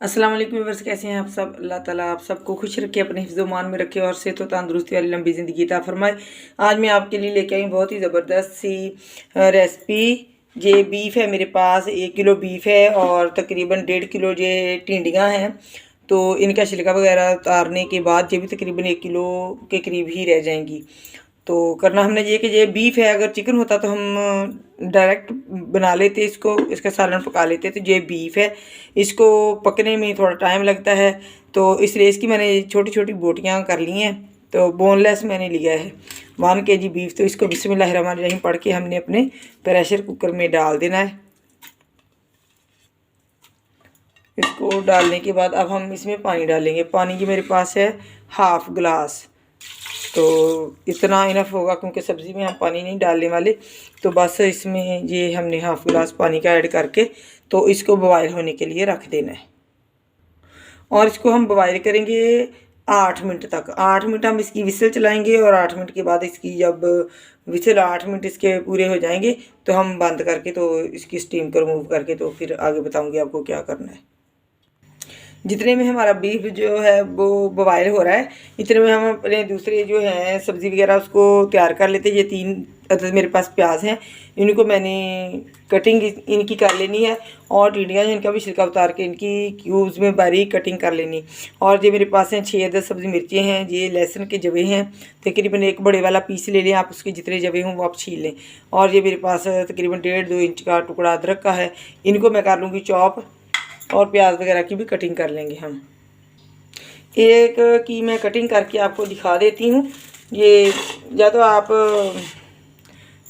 अस्सलाम वालेकुम व्यूअर्स, कैसे हैं आप सब। अल्लाह ताला आप सबको खुश रखे, अपने हिफ्ज़-ओ-मान में रखे और सेहत व तंदुरुस्ती वाली लंबी ज़िंदगी अता फरमाए। आज मैं आपके लिए लेके आई हूँ बहुत ही ज़बरदस्त सी रेसिपी। ये बीफ है मेरे पास, 1 किलो बीफ है और तकरीबन 1.5 किलो ये टिंडियाँ हैं। तो इनका छिलका वगैरह उतारने के बाद ये भी तकरीबन 1 किलो के करीब ही रह जाएंगी। तो करना हमने ये कि ये बीफ है, अगर चिकन होता तो हम डायरेक्ट बना लेते इसको, इसका सालन पका लेते। तो ये बीफ है, इसको पकने में थोड़ा टाइम लगता है। तो इसलिए इसकी मैंने छोटी छोटी बोटियाँ कर ली हैं। तो बोनलेस मैंने लिया है 1 kg बीफ। तो इसको बिस्मिल्लाहिर्रहमानिर्रहीम पढ़ के हमने अपने प्रेशर कुकर में डाल देना है। इसको डालने के बाद अब हम इसमें पानी डालेंगे। पानी की मेरे पास है 1/2 गिलास। तो इतना इनफ होगा क्योंकि सब्ज़ी में हम पानी नहीं डालने वाले। तो बस इसमें ये हमने 1/2 गिलास पानी का ऐड करके तो इसको बॉयल होने के लिए रख देना है। और इसको हम बॉयल करेंगे 8 मिनट तक। 8 मिनट हम इसकी विसल चलाएंगे और 8 मिनट के बाद इसकी जब विसल 8 मिनट इसके पूरे हो जाएंगे तो हम बंद करके तो इसकी स्टीम को रिमूव करके तो फिर आगे बताऊँगी आपको क्या करना है। जितने में हमारा बीफ जो है वो बॉयल हो रहा है, इतने में हम अपने दूसरे जो हैं सब्ज़ी वगैरह उसको तैयार कर लेते हैं। ये 3 अदद मेरे पास प्याज हैं, इनको मैंने कटिंग इनकी कर लेनी है। और टिंडियाँ हैं, इनका भी छिलका उतार के इनकी क्यूब्स में बारीक कटिंग कर लेनी। और ये मेरे पास हैं 6 अदद सब्ज़ी मिर्चें हैं। ये लहसुन के जवे हैं, तकरीबन 1 बड़े वाला पीस ले लें आप, उसके जितने जवे हों वो आप छील लें। और ये मेरे पास तकरीबन 1.5-2 इंच का टुकड़ा अदरक का है, इनको मैं कर लूँगी चॉप। और प्याज वगैरह की भी कटिंग कर लेंगे हम। एक की मैं कटिंग करके आपको दिखा देती हूँ। ये या तो आप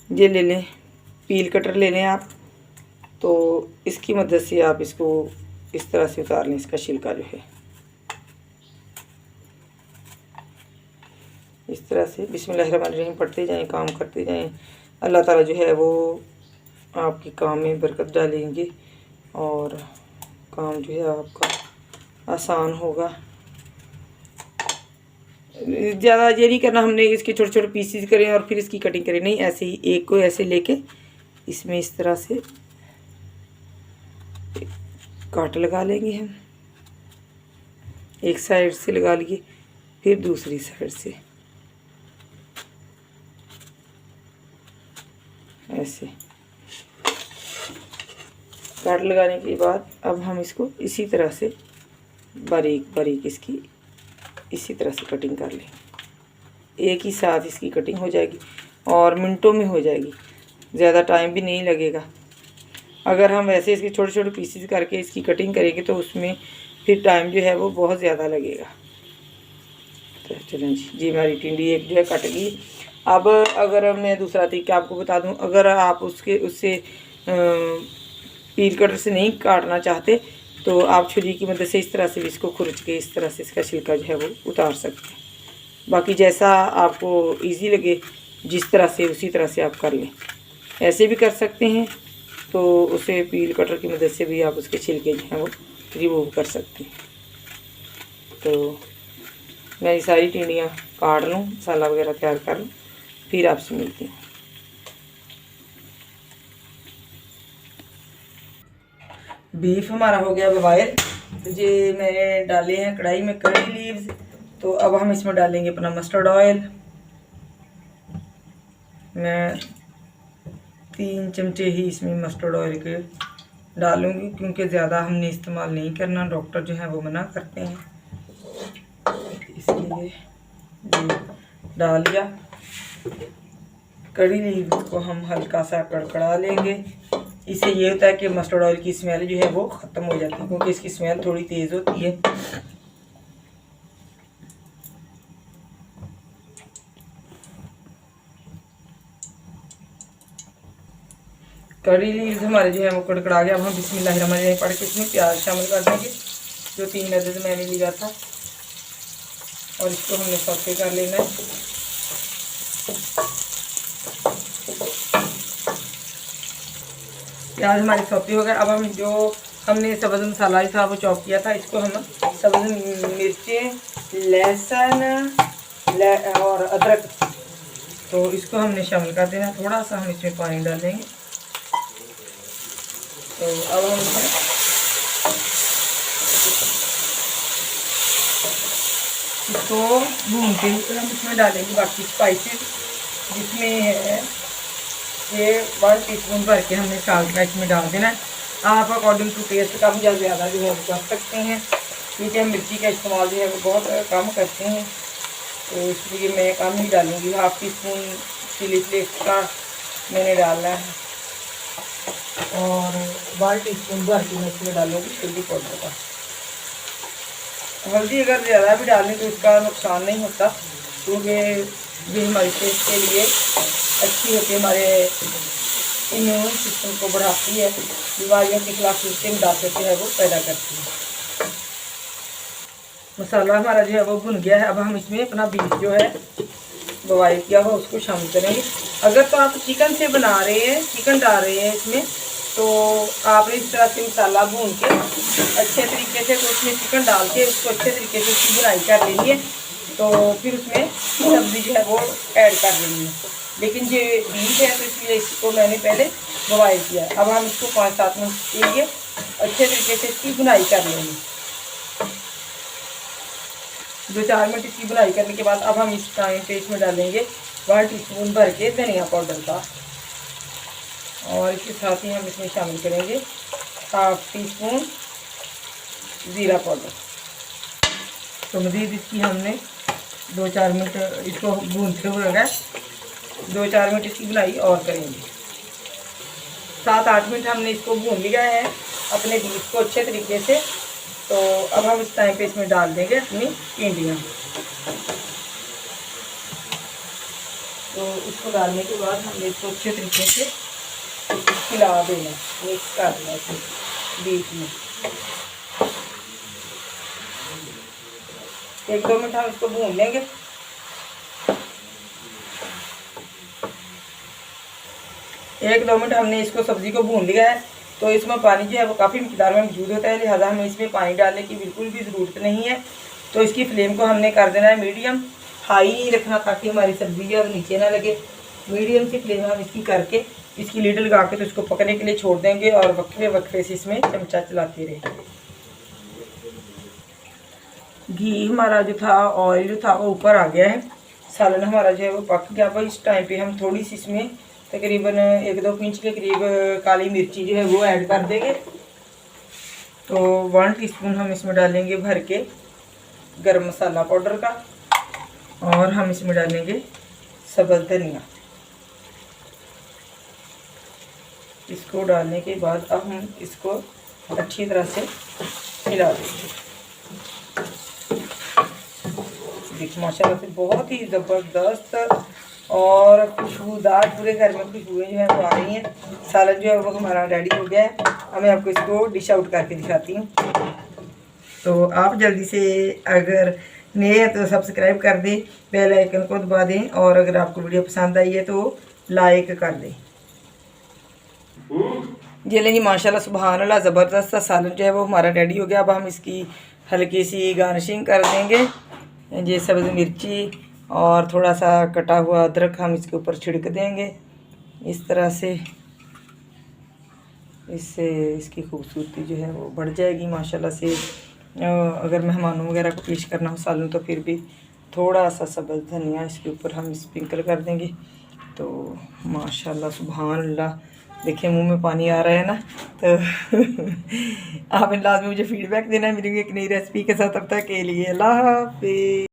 ये ले लें, पील कटर ले लें आप, तो इसकी मदद से आप इसको इस तरह से उतार लें। इसका छिलका जो है इस तरह से बिस्मिल्लाहिर्रहमानिर्रहीम पढ़ते जाएं, काम करते जाएं। अल्लाह ताला जो है वो आपके काम में बरकत डालेंगे और काम जो है आपका आसान होगा। ज़्यादा ये नहीं करना हमने इसके छोटे छोटे पीसीस करें और फिर इसकी कटिंग करें, नहीं, ऐसे ही एक को ऐसे लेके इसमें इस तरह से काट लगा लेंगे हम। एक साइड से लगा लिए, फिर दूसरी साइड से ऐसे काट लगाने के बाद अब हम इसको इसी तरह से बारीक बारीक इसकी इसी तरह से कटिंग कर लें। एक ही साथ इसकी कटिंग हो जाएगी और मिनटों में हो जाएगी, ज़्यादा टाइम भी नहीं लगेगा। अगर हम वैसे इसके छोटे छोटे पीसेस करके इसकी कटिंग करेंगे तो उसमें फिर टाइम जो है वो बहुत ज़्यादा लगेगा। तो चलें जी, हमारी टिंडी एक जो है कट गई। अब अगर मैं दूसरा तरीका आपको बता दूं, अगर आप उससे पील कटर से नहीं काटना चाहते तो आप छुरी की मदद से इस तरह से भी इसको खुरच के इस तरह से इसका छिलका जो है वो उतार सकते हैं। बाकी जैसा आपको इजी लगे जिस तरह से उसी तरह से आप कर लें। ऐसे भी कर सकते हैं, तो उसे पील कटर की मदद से भी आप उसके छिलके जो हैं वो रिमूव कर सकते हैं। तो मैं ये सारी टिंडियाँ काट लूँ, मसाला वगैरह तैयार कर लूँ, फिर आपसे मिलती हूँ। बीफ हमारा हो गया बॉयल। तो ये मैंने डाले हैं कढ़ाई में करी लीव्स। तो अब हम इसमें डालेंगे अपना मस्टर्ड ऑयल। मैं 3 चमचे ही इसमें मस्टर्ड ऑयल के डालूंगी क्योंकि ज़्यादा हमने इस्तेमाल नहीं करना, डॉक्टर जो है वो मना करते हैं, इसलिए डाल लिया। करी लीव्स को हम हल्का सा कड़कड़ा लेंगे। इससे ये होता है कि मस्टर्ड ऑयल की स्मेल जो है वो ख़त्म हो जाती है, क्योंकि इसकी स्मेल थोड़ी तेज़ होती है। करी लीव्स हमारे जो है वो कड़कड़ा गया। अब हम बिस्मिल्लाहिर्रहमानिर्रहीम पढ़ के इसमें प्याज शामिल कर देंगे, जो 3 अदद मैंने लिया था, और इसको हमने सौते कर लेना है। प्याज हमारे सौते हो गए। अब हम जो हमने सब्ज़ मसाला था वो चॉप किया था, इसको हम सब्ज़ मिर्चें, लहसुन और अदरक, तो इसको हमने शामिल कर देना। थोड़ा सा हम इसमें पानी डालेंगे। तो अब हम इसको भूनते हुए हम इसमें डालेंगे बाकी स्पाइसेस, जिसमें है ये 1 टीस्पून भर के हमने साल्ट का इसमें डाल देना है। आप अकॉर्डिंग टू टेस्ट कम या ज़्यादा जो है वो कर सकते हैं, क्योंकि हम मिर्ची का इस्तेमाल जो है वो बहुत कम करते हैं, तो इसलिए मैं कम ही डालूँगी। 1/2 टीस्पून चिली फ्लेक्स का मैंने डालना है और 1 टीस्पून भर के मैं इसमें डालूँगी हल्दी पाउडर का। हल्दी अगर ज़्यादा भी डालें तो इसका नुकसान नहीं होता, क्योंकि ये हमारे सेहत के लिए अच्छी होती है, हमारे इम्यून सिस्टम को बढ़ाती है, बीमारियों के खिलाफ जिससे ताकत जो है वो पैदा करती है। मसाला हमारा जो है वो भुन गया है। अब हम इसमें अपना बीफ जो है बॉयल किया हुआ उसको शामिल करेंगे। अगर तो आप चिकन से बना रहे हैं, चिकन डाल रहे हैं इसमें, तो आपने इस तरह से मसाला भून के अच्छे तरीके से तो उसमें चिकन डाल के उसको अच्छे तरीके से उसकी बुनाई कर लेनी है, तो फिर उसमें सब्ज़ी जो है वो ऐड कर लेनी है। लेकिन ये बीफ है तो इसलिए इसको मैंने पहले बॉयल किया। अब हम इसको 5-7 मिनट के लिए अच्छे तरीके से इसकी बुनाई कर लेंगे। 2-4 मिनट इसकी बुनाई करने के बाद अब हम इस टाइम पे इसमें डालेंगे 1 टीस्पून भर के धनिया पाउडर का, और इसके साथ ही हम इसमें शामिल करेंगे 1/2 टीस्पून ज़ीरा पाउडर। तो मज़ीद इसकी हमने 2-4 मिनट इसको भूनते हुए रखा, 2-4 मिनट इसकी बुनाई और करेंगे। 7-8 मिनट हमने इसको भून लिया है अपने बीफ को अच्छे तरीके से। तो अब हम इस टाइम पे इसमें डाल देंगे अपनी भिंडियाँ। तो इसको डालने के बाद हमने इसको अच्छे तरीके से हिला देना, मिक्स कर देना इसमें बीफ में। 1-2 मिनट हम इसको भून लेंगे। एक 2 मिनट हमने इसको सब्ज़ी को भून लिया है। तो इसमें पानी जो है वो काफ़ी मिकदार में मौजूद होता है, लिहाजा हमें इसमें पानी डालने की बिल्कुल भी ज़रूरत नहीं है। तो इसकी फ्लेम को हमने कर देना है मीडियम, हाई नहीं रखना ताकि हमारी सब्ज़ी जो है नीचे ना लगे। मीडियम सी फ्लेम हम इसकी करके इसकी लीड लगा के तो इसको पकने के लिए छोड़ देंगे, और वक्फे वक्फे से इसमें चमचा चलाते रहेंगे। घी हमारा जो था, ऑयल जो था वो ऊपर आ गया है, सालन हमारा जो है वो पक गया। अब इस टाइम पे हम थोड़ी सी इसमें तकरीबन 1-2 पिंच के करीब काली मिर्ची जो है वो ऐड कर देंगे। तो 1 टीस्पून हम इसमें डालेंगे भर के गरम मसाला पाउडर का, और हम इसमें डालेंगे सब्ज़ धनिया। इसको डालने के बाद अब हम इसको अच्छी तरह से हिला देंगे। देखिए माशाल्लाह से बहुत ही ज़बरदस्त और खुशबूदार पूरे घर में खुशबुएँ जो है वो आ रही हैं। सालन जो है वो हमारा रेडी हो गया है। अब मैं आपको इसको डिश आउट करके दिखाती हूँ। तो आप जल्दी से अगर नए हैं तो सब्सक्राइब कर दें, बेल आइकन को दबा दें, और अगर आपको वीडियो पसंद आई है तो लाइक कर दें। ये लें जी माशाल्लाह सुभान अल्लाह, ज़बरदस्त सा सालन जो है वो हमारा रेडी हो गया। अब हम इसकी हल्की सी गार्निशिंग कर देंगे। ये सब्ज़ मिर्ची और थोड़ा सा कटा हुआ अदरक हम इसके ऊपर छिड़क देंगे इस तरह से। इससे इसकी खूबसूरती जो है वो बढ़ जाएगी माशाल्लाह से। अगर मेहमानों वगैरह को पेश करना हो सालन तो फिर भी थोड़ा सा सब्ज़ धनिया इसके ऊपर हम स्प्रिंकल कर देंगे। तो माशाल्लाह सुभान अल्लाह, देखिए मुंह में पानी आ रहा है ना। तो आपने लाजमी मुझे फीडबैक देना है मेरी एक नई रेसिपी के साथ। तब तक के लिए अल्लाह हाफ़िज़।